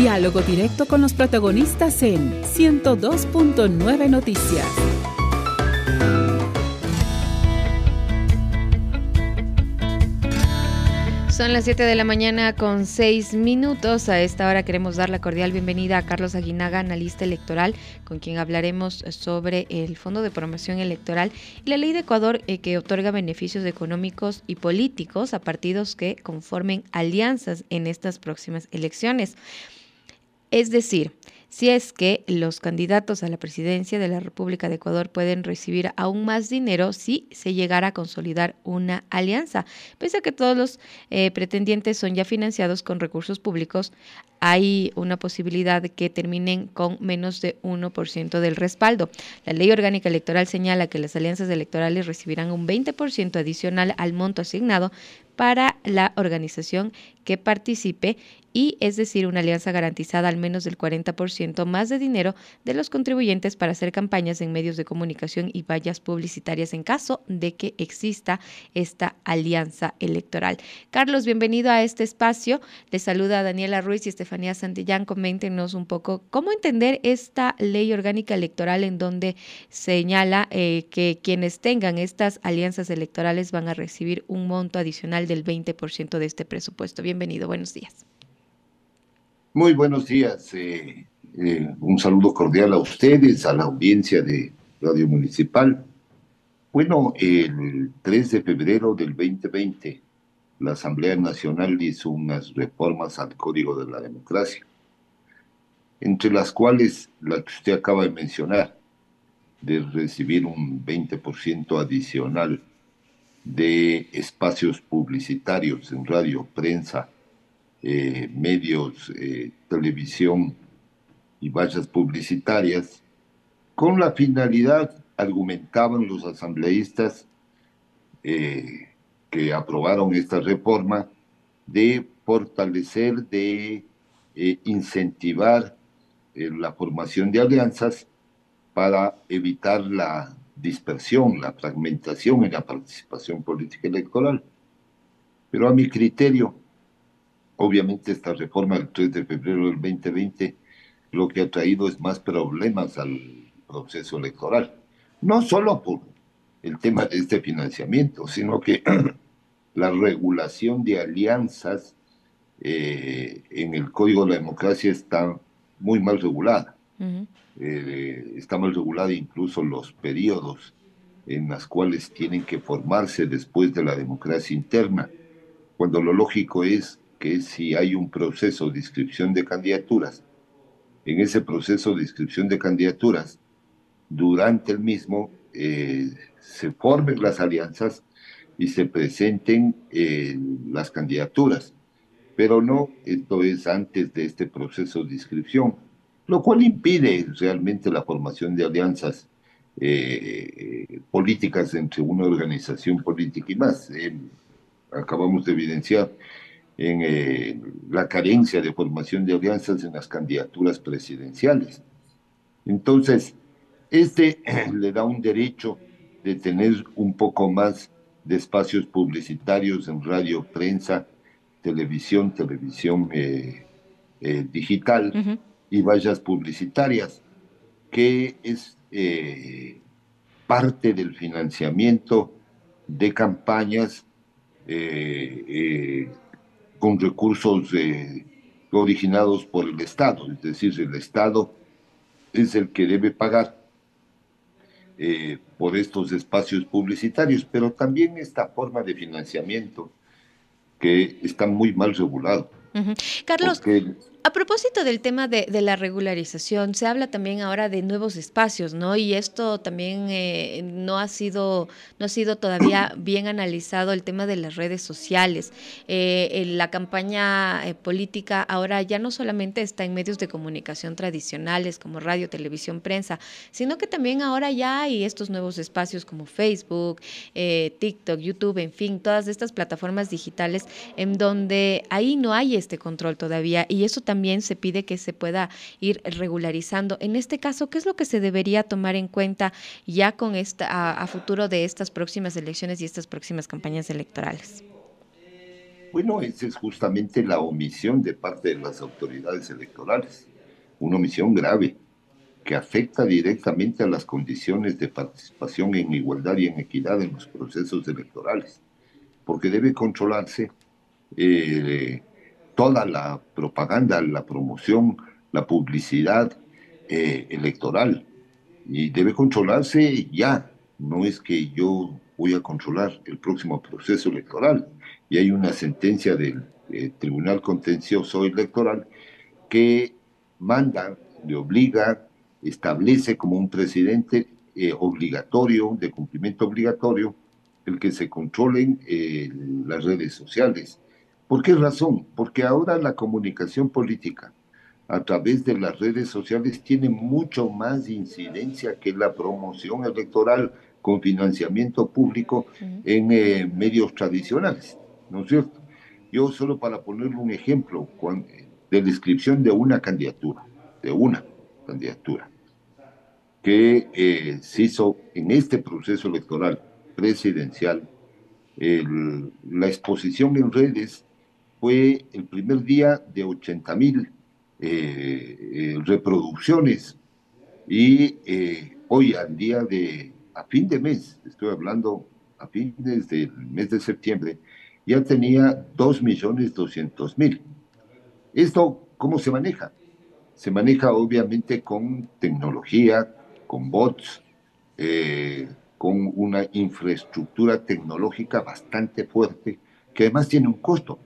Diálogo directo con los protagonistas en 102.9 Noticias. Son las 7 de la mañana con 6 minutos. A esta hora queremos dar la cordial bienvenida a Carlos Aguinaga, analista electoral, con quien hablaremos sobre el Fondo de Promoción Electoral y la ley de Ecuador que otorga beneficios económicos y políticos a partidos que conformen alianzas en estas próximas elecciones. Es decir, si es que los candidatos a la presidencia de la República de Ecuador pueden recibir aún más dinero si se llegara a consolidar una alianza. Pese a que todos los pretendientes son ya financiados con recursos públicos, hay una posibilidad de que terminen con menos de 1% del respaldo. La Ley Orgánica Electoral señala que las alianzas electorales recibirán un 20% adicional al monto asignado para la organización que participe y es decir, una alianza garantizada al menos del 40% más de dinero de los contribuyentes para hacer campañas en medios de comunicación y vallas publicitarias en caso de que exista esta alianza electoral. Carlos, bienvenido a este espacio. Les saluda Daniela Ruiz y Estefanía Santillán. Coméntenos un poco cómo entender esta ley orgánica electoral en donde señala que quienes tengan estas alianzas electorales van a recibir un monto adicional del 20% de este presupuesto. Bienvenido, buenos días. Muy buenos días. Un saludo cordial a ustedes, a la audiencia de Radio Municipal. Bueno, el 3 de febrero del 2020, la Asamblea Nacional hizo unas reformas al Código de la Democracia, entre las cuales la que usted acaba de mencionar, de recibir un 20% adicional de espacios publicitarios en radio, prensa, medios, televisión y vallas publicitarias, con la finalidad, argumentaban los asambleístas que aprobaron esta reforma, de fortalecer, de incentivar la formación de alianzas para evitar la dispersión, la fragmentación en la participación política electoral. Pero a mi criterio, obviamente esta reforma del 3 de febrero del 2020 lo que ha traído es más problemas al proceso electoral. No solo por el tema de este financiamiento, sino que la regulación de alianzas en el Código de la Democracia está muy mal regulada. Uh-huh. Está mal regulada incluso los periodos en los cuales tienen que formarse después de la democracia interna, cuando lo lógico es que si hay un proceso de inscripción de candidaturas, en ese proceso de inscripción de candidaturas, durante el mismo se formen las alianzas y se presenten las candidaturas, pero no, esto es antes de este proceso de inscripción, lo cual impide realmente la formación de alianzas políticas entre una organización política y más. Acabamos de evidenciar en la carencia de formación de alianzas en las candidaturas presidenciales. Entonces, le da un derecho de tener un poco más de espacios publicitarios en radio, prensa, televisión digital, uh-huh, y vallas publicitarias, que es parte del financiamiento de campañas con recursos originados por el Estado, es decir, el Estado es el que debe pagar por estos espacios publicitarios, pero también esta forma de financiamiento que está muy mal regulado. Uh-huh. Carlos, a propósito del tema de la regularización, se habla también ahora de nuevos espacios, ¿no? Y esto también no ha sido todavía bien analizado el tema de las redes sociales. La campaña política ahora ya no solamente está en medios de comunicación tradicionales como radio, televisión, prensa, sino que también ahora ya hay estos nuevos espacios como Facebook, TikTok, YouTube, en fin, todas estas plataformas digitales en donde ahí no hay este control todavía, y eso también se pide que se pueda ir regularizando. En este caso, ¿qué es lo que se debería tomar en cuenta ya con a futuro de estas próximas elecciones y estas próximas campañas electorales? Bueno, esa es justamente la omisión de parte de las autoridades electorales, una omisión grave que afecta directamente a las condiciones de participación en igualdad y en equidad en los procesos electorales, porque debe controlarse eh, toda la propaganda, la promoción, la publicidad electoral, y debe controlarse ya. No es que yo voy a controlar el próximo proceso electoral. Y hay una sentencia del Tribunal Contencioso Electoral que manda, le obliga, establece como un precedente obligatorio, de cumplimiento obligatorio, el que se controlen las redes sociales. ¿Por qué razón? Porque ahora la comunicación política a través de las redes sociales tiene mucho más incidencia que la promoción electoral con financiamiento público Ujú. en medios tradicionales, ¿no es cierto? Yo solo para ponerle un ejemplo, de la inscripción de una candidatura, que se hizo en este proceso electoral presidencial, la exposición en redes fue el primer día de 80.000 reproducciones y hoy al día a fin de mes, estoy hablando a fines del mes de septiembre, ya tenía 2.200.000. ¿Esto cómo se maneja? Se maneja obviamente con tecnología, con bots, con una infraestructura tecnológica bastante fuerte, que además tiene un costo.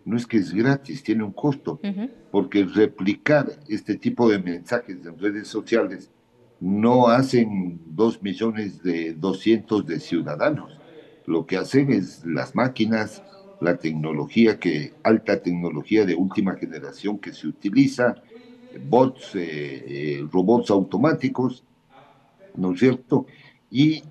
No es que es gratis, tiene un costo, Ujú. porque replicar este tipo de mensajes en redes sociales no hacen 2.200.000 de ciudadanos. Lo que hacen es las máquinas, la tecnología alta tecnología de última generación que se utiliza, bots, robots automáticos, ¿no es cierto? Y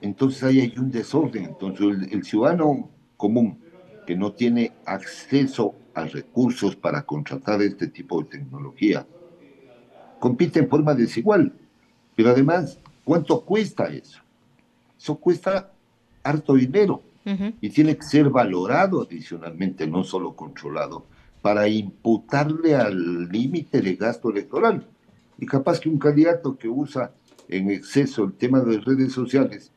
entonces ahí hay un desorden. Entonces el ciudadano común que no tiene acceso a recursos para contratar este tipo de tecnología compite en forma desigual. Pero además, ¿cuánto cuesta eso? Eso cuesta harto dinero Ujú. y tiene que ser valorado adicionalmente, no solo controlado, para imputarle al límite de gasto electoral. Y capaz que un candidato que usa en exceso el tema de redes sociales,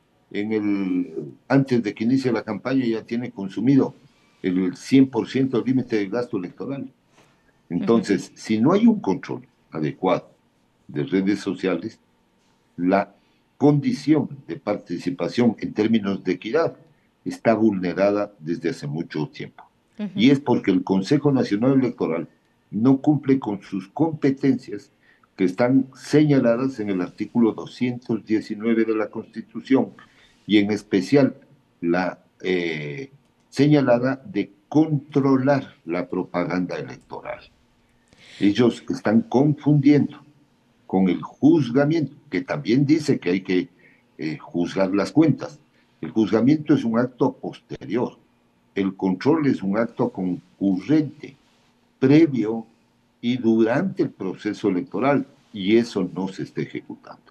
antes de que inicie la campaña ya tiene consumido el 100% del límite de gasto electoral. Ujú. Entonces, si no hay un control adecuado de redes sociales, la condición de participación en términos de equidad está vulnerada desde hace mucho tiempo. Ujú. Y es porque el Consejo Nacional Electoral no cumple con sus competencias que están señaladas en el artículo 219 de la Constitución y en especial la señalada de controlar la propaganda electoral. Ellos están confundiendo con el juzgamiento, que también dice que hay que juzgar las cuentas. El juzgamiento es un acto posterior, el control es un acto concurrente, previo y durante el proceso electoral, y eso no se está ejecutando.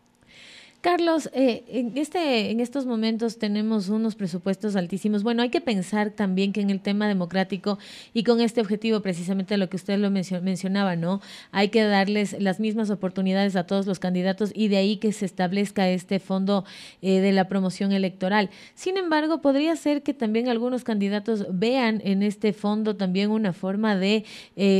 Carlos, en estos momentos tenemos unos presupuestos altísimos. Bueno, hay que pensar también que en el tema democrático y con este objetivo, precisamente lo que usted lo mencionaba, ¿no? Hay que darles las mismas oportunidades a todos los candidatos y de ahí que se establezca este fondo de la promoción electoral. Sin embargo, podría ser que también algunos candidatos vean en este fondo también una forma de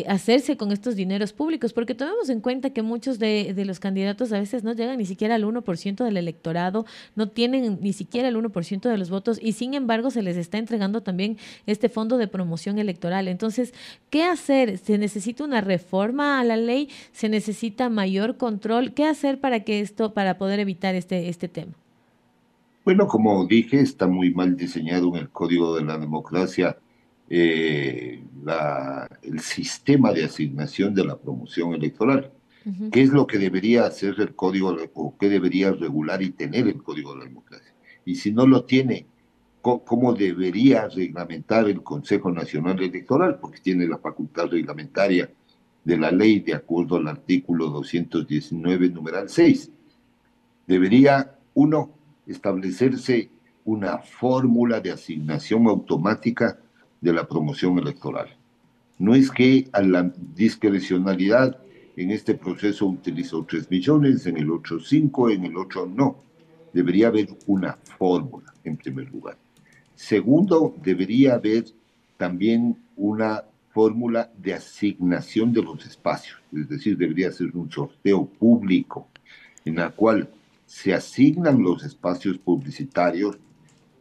hacerse con estos dineros públicos, porque tomemos en cuenta que muchos de los candidatos a veces no llegan ni siquiera al 1% del electorado, no tienen ni siquiera el 1% de los votos y sin embargo se les está entregando también este fondo de promoción electoral. Entonces, ¿qué hacer? ¿Se necesita una reforma a la ley? ¿Se necesita mayor control? ¿Qué hacer para poder evitar este tema? Bueno, como dije, está muy mal diseñado en el Código de la Democracia el sistema de asignación de la promoción electoral. Ujú. ¿Qué es lo que debería hacer el código o qué debería regular y tener el código de la democracia? Y si no lo tiene, ¿cómo debería reglamentar el Consejo Nacional Electoral? Porque tiene la facultad reglamentaria de la ley de acuerdo al artículo 219, numeral 6. Debería, uno, establecerse una fórmula de asignación automática de la promoción electoral. No es que a la discrecionalidad en este proceso utilizó 3 millones, en el otro 5, en el otro no. Debería haber una fórmula, en primer lugar. Segundo, debería haber también una fórmula de asignación de los espacios, es decir, debería ser un sorteo público en la cual se asignan los espacios publicitarios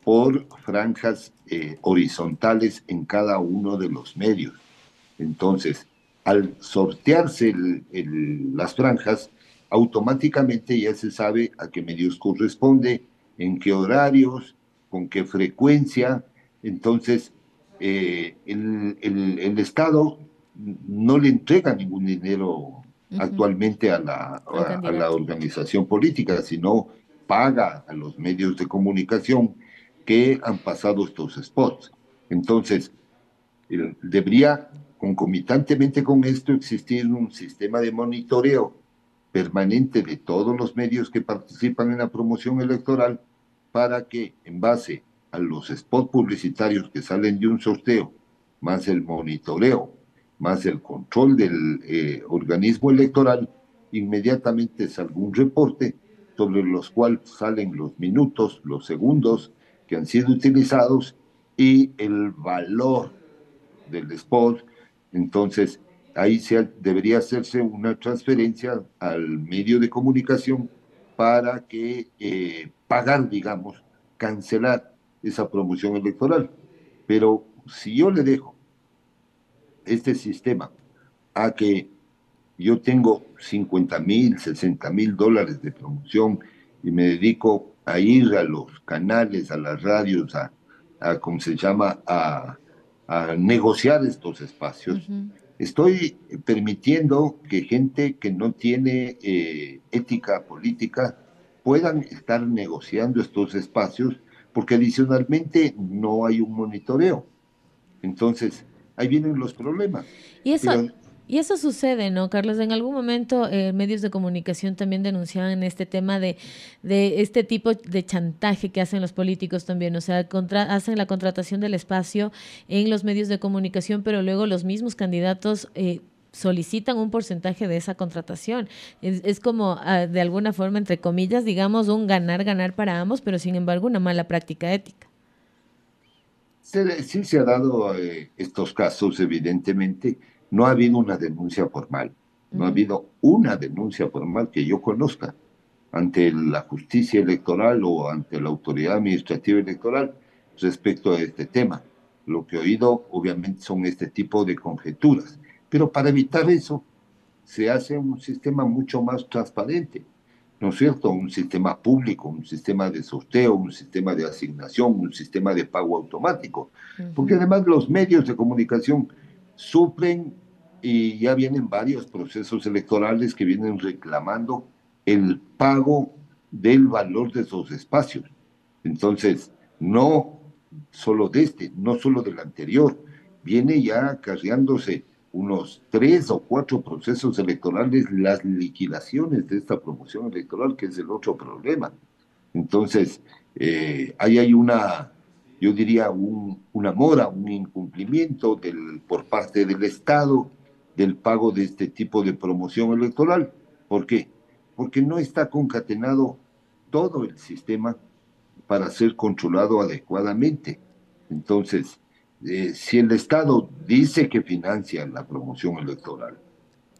por franjas horizontales en cada uno de los medios. Entonces, al sortearse las franjas, automáticamente ya se sabe a qué medios corresponde, en qué horarios, con qué frecuencia. Entonces, el Estado no le entrega ningún dinero actualmente a la organización política, sino paga a los medios de comunicación que han pasado estos spots. Entonces, debería concomitantemente con esto existir un sistema de monitoreo permanente de todos los medios que participan en la promoción electoral para que, en base a los spots publicitarios que salen de un sorteo, más el monitoreo, más el control del organismo electoral, inmediatamente salga un reporte sobre los cuales salen los minutos, los segundos que han sido utilizados y el valor del spot. Entonces, ahí debería hacerse una transferencia al medio de comunicación para que pagar, digamos, cancelar esa promoción electoral. Pero si yo le dejo este sistema a que yo tengo 50,000, 60,000 dólares de promoción y me dedico a ir a los canales, a las radios, ¿cómo se llama?, a negociar estos espacios, estoy permitiendo que gente que no tiene ética política puedan estar negociando estos espacios porque adicionalmente no hay un monitoreo. Entonces, ahí vienen los problemas. Y eso sucede, ¿no, Carlos? En algún momento medios de comunicación también denunciaban este tema de este tipo de chantaje que hacen los políticos también. O sea, hacen la contratación del espacio en los medios de comunicación, pero luego los mismos candidatos solicitan un porcentaje de esa contratación. Es como, de alguna forma, entre comillas, digamos, un ganar-ganar para ambos, pero sin embargo una mala práctica ética. Sí se ha dado estos casos, evidentemente. No ha habido una denuncia formal, no ha habido una denuncia formal que yo conozca ante la justicia electoral o ante la autoridad administrativa electoral respecto a este tema. Lo que he oído, obviamente, son este tipo de conjeturas. Pero para evitar eso, se hace un sistema mucho más transparente, ¿no es cierto? Un sistema público, un sistema de sorteo, un sistema de asignación, un sistema de pago automático. Porque además los medios de comunicación sufren y ya vienen varios procesos electorales que vienen reclamando el pago del valor de esos espacios. Entonces, no solo no solo del anterior, viene ya acarreándose unos 3 o 4 procesos electorales, las liquidaciones de esta promoción electoral, que es el otro problema. Entonces, ahí hay yo diría, una mora, un incumplimiento por parte del Estado del pago de este tipo de promoción electoral. ¿Por qué? Porque no está concatenado todo el sistema para ser controlado adecuadamente. Entonces, si el Estado dice que financia la promoción electoral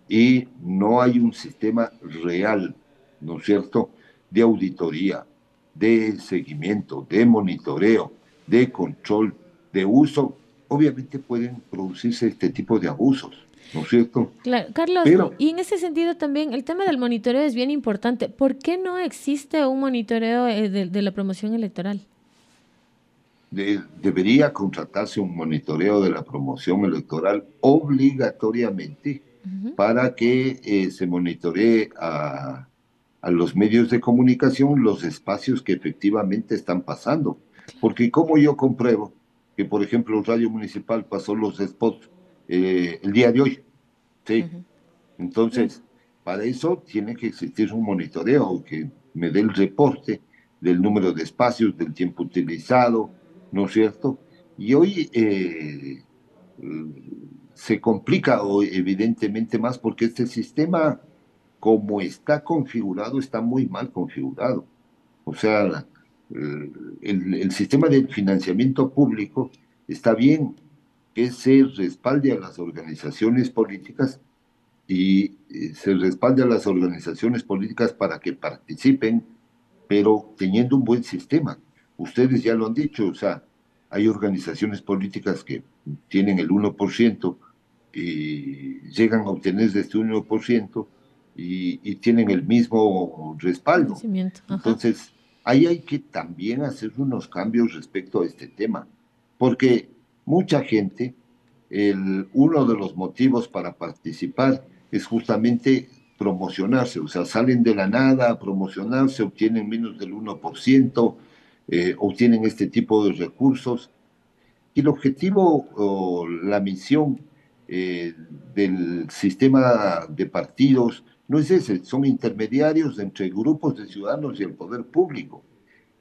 y no hay un sistema real, ¿no es cierto?, de auditoría, de seguimiento, de monitoreo, de control, de uso, obviamente pueden producirse este tipo de abusos, ¿no es cierto? Claro, Carlos, y en ese sentido también el tema del monitoreo es bien importante. ¿Por qué no existe un monitoreo de la promoción electoral? Debería contratarse un monitoreo de la promoción electoral obligatoriamente para que se monitoree a los medios de comunicación los espacios que efectivamente están pasando. Porque como yo compruebo que, por ejemplo, Radio Municipal pasó los spots el día de hoy, ¿sí? Entonces, para eso tiene que existir un monitoreo que me dé el reporte del número de espacios, del tiempo utilizado, ¿no es cierto? Y hoy se complica hoy, evidentemente más porque este sistema, como está configurado, está muy mal configurado. O sea, el sistema de financiamiento público está bien que se respalde a las organizaciones políticas y se respalde a las organizaciones políticas para que participen, pero teniendo un buen sistema. Ustedes ya lo han dicho, o sea, hay organizaciones políticas que tienen el 1% y llegan a obtener de este 1% y tienen el mismo respaldo. Conocimiento. Ajá. Entonces, ahí hay que también hacer unos cambios respecto a este tema, porque mucha gente, uno de los motivos para participar es justamente promocionarse, o sea, salen de la nada a promocionarse, obtienen menos del 1%, obtienen este tipo de recursos. Y el objetivo o la misión eh, del sistema de partidos no es ese, son intermediarios entre grupos de ciudadanos y el poder público.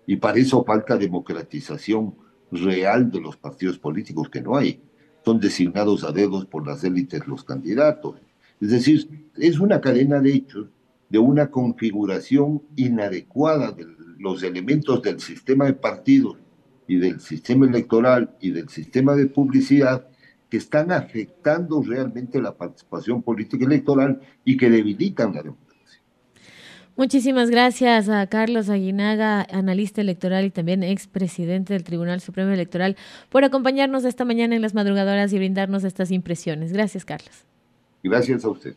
Y para eso falta democratización real de los partidos políticos, que no hay. Son designados a dedos por las élites los candidatos. Es decir, es una cadena de hechos de una configuración inadecuada de los elementos del sistema de partidos y del sistema electoral y del sistema de publicidad que están afectando realmente la participación política electoral y que debilitan la democracia. Muchísimas gracias a Carlos Aguinaga, analista electoral y también expresidente del Tribunal Supremo Electoral, por acompañarnos esta mañana en Las Madrugadoras y brindarnos estas impresiones. Gracias, Carlos. Gracias a ustedes.